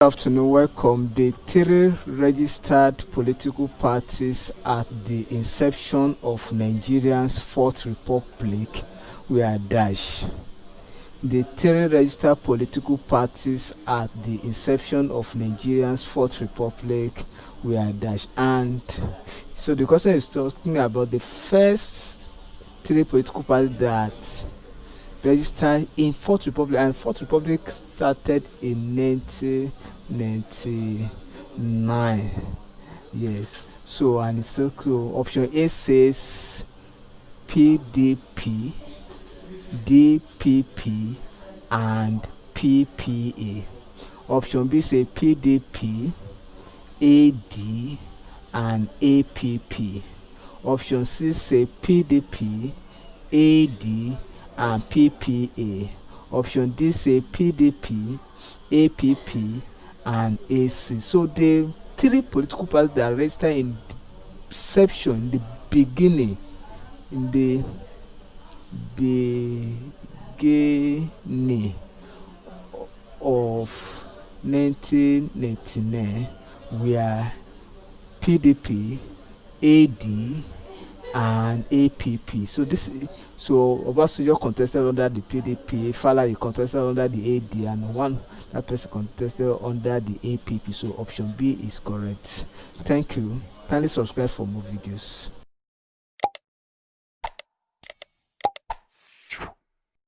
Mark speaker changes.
Speaker 1: Good afternoon, welcome. The three registered political parties at the inception of Nigeria's Fourth Republic were dash. The three registered political parties at the inception of Nigeria's Fourth Republic were dash. And so the question is talking about the first three political parties that registered in Fourth Republic, and Fourth Republic started in 1999. Yes. So and it's so cool. Option A says PDP, DPP, and PPA. Option B says PDP, AD, and APP. Option C says PDP, AD, and PPA. Option D say PDP, APP, and AC. So the three political parties that are registered in inception, in the beginning, of 1999 were PDP, AD, and APP. So Obasanjo contested under the PDP, Fala contested under the AD, and that person contested under the APP. So option B is correct. Thank you. Kindly subscribe for more videos.